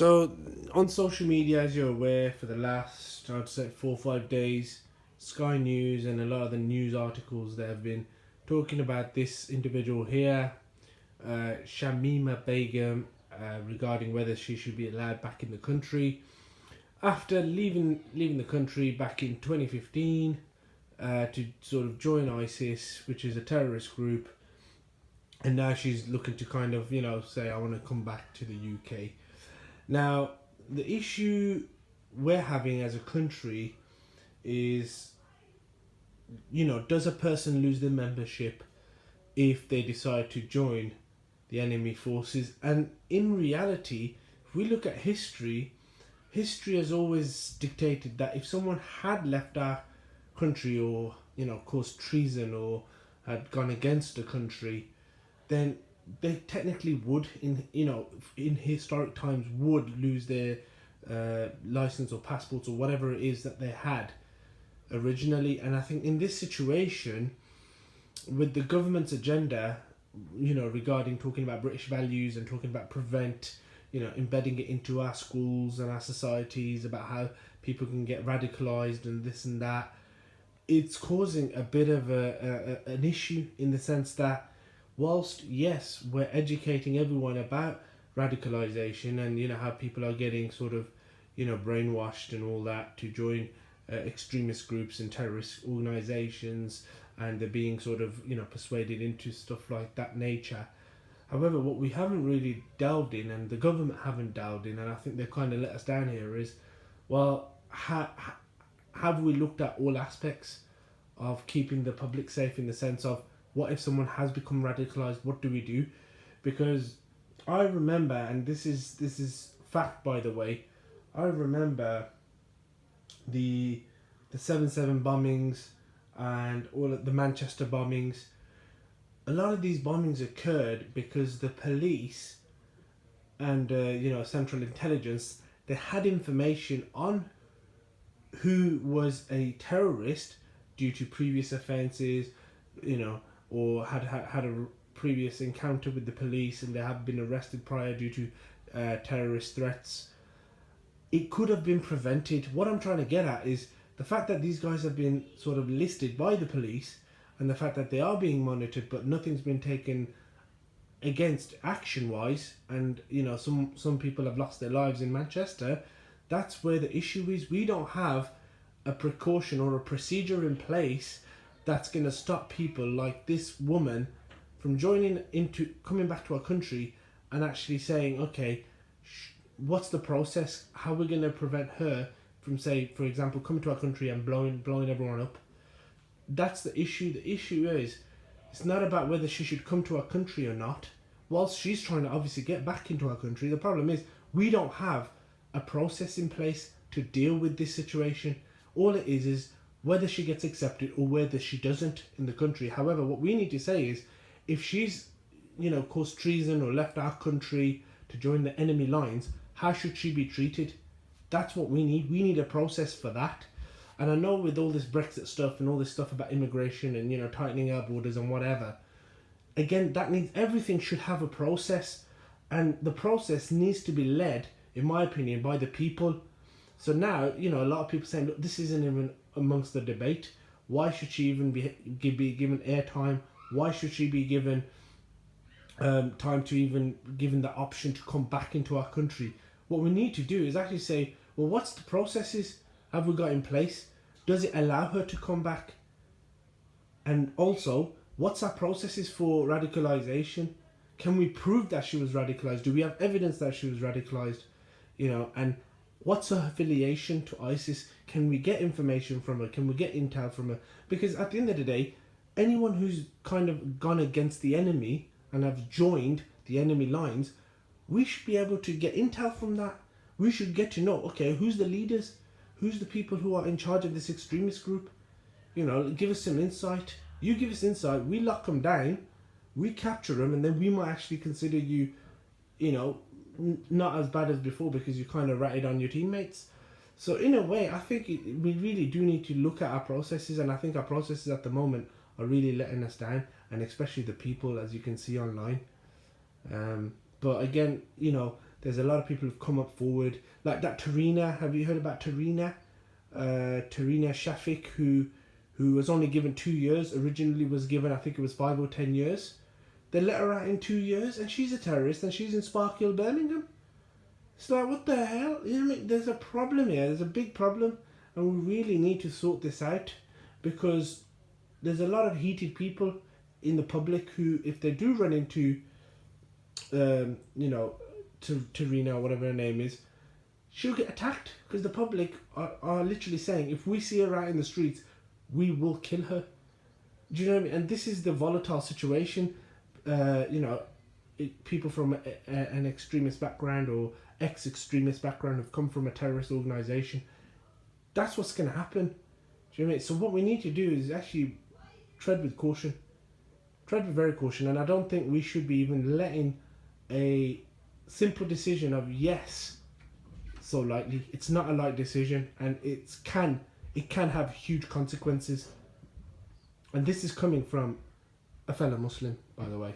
So, on social media, as you're aware, for the last, I'd say, 4 or 5 days, Sky News and a lot of the news articles that have been talking about this individual here, Shamima Begum, regarding whether she should be allowed back in the country after leaving the country back in 2015 to sort of join ISIS, which is a terrorist group, and now she's looking to kind of say I want to come back to the UK. Now, the issue we're having as a country is, does a person lose their membership if they decide to join the enemy forces? And in reality, if we look at history has always dictated that if someone had left our country or, caused treason or had gone against the country, then they technically would in historic times would lose their license or passports or whatever it is that they had originally. And I think in this situation, with the government's agenda, regarding talking about British values and talking about prevent, embedding it into our schools and our societies, about how people can get radicalized and this and that, it's causing a bit of an issue in the sense that whilst, yes, we're educating everyone about radicalization and, how people are getting sort of, brainwashed and all that to join extremist groups and terrorist organizations, and they're being sort of, persuaded into stuff like that nature. However, what we haven't really delved in, and the government haven't delved in, and I think they've kind of let us down here, is, well, have we looked at all aspects of keeping the public safe, in the sense of, what if someone has become radicalized? What do we do? Because I remember, and this is fact, by the way, I remember the 7/7 bombings and all of the Manchester bombings. A lot of these bombings occurred because the police and Central Intelligence, they had information on who was a terrorist due to previous offences, or had a previous encounter with the police, and they have been arrested prior due to terrorist threats. It could have been prevented. What I'm trying to get at is the fact that these guys have been sort of listed by the police, and the fact that they are being monitored, but nothing's been taken against action-wise, and some people have lost their lives in Manchester. That's where the issue is. We don't have a precaution or a procedure in place that's going to stop people like this woman from coming back to our country and actually saying, okay, what's the process? How are we going to prevent her from, say, for example, coming to our country and blowing everyone up? That's the issue. The issue is, it's not about whether she should come to our country or not. Whilst she's trying to obviously get back into our country, the problem is we don't have a process in place to deal with this situation. All it is whether she gets accepted or whether she doesn't in the country. However, what we need to say is, if she's, caused treason or left our country to join the enemy lines, how should she be treated? That's what we need. We need a process for that. And I know with all this Brexit stuff and all this stuff about immigration and, tightening our borders and whatever, again, everything should have a process. And the process needs to be led, in my opinion, by the people. So now, a lot of people saying, look, this isn't even amongst the debate. Why should she even be given airtime? Why should she be given time to even given the option to come back into our country? What we need to do is actually say, well, what's the processes have we got in place? Does it allow her to come back? And also, what's our processes for radicalization? Can we prove that she was radicalized? Do we have evidence that she was radicalized? And what's her affiliation to ISIS? Can we get information from her? Can we get intel from her? Because at the end of the day, anyone who's kind of gone against the enemy and have joined the enemy lines, we should be able to get intel from that. We should get to know, okay, who's the leaders? Who's the people who are in charge of this extremist group? Give us some insight. You give us insight, we lock them down, we capture them, and then we might actually consider you, not as bad as before because you kind of ratted on your teammates. So in a way, I think we really do need to look at our processes, and I think our processes at the moment are really letting us down, and especially the people, as you can see online. But again, There's a lot of people who've come up forward, like that Tarina. Have you heard about Tarina? Tarina Shafik, who was only given 2 years. Originally was given, I think it was 5 or 10 years. They let her out in 2 years, and she's a terrorist, and she's in Sparkhill, Birmingham. It's like, what the hell? You know what I mean? There's a problem here. There's a big problem, and we really need to sort this out, because there's a lot of heated people in the public who, if they do run into, Tarina or whatever her name is, she'll get attacked, because the public are literally saying, if we see her out in the streets, we will kill her. Do you know what I mean? And this is the volatile situation. People from an extremist background or ex-extremist background have come from a terrorist organisation. That's what's going to happen. Do you know what I mean? So what we need to do is actually tread with caution. Tread with very caution. And I don't think we should be even letting a simple decision of yes so lightly. It's not a light decision, and it can have huge consequences. And this is coming from a fellow Muslim, by the way.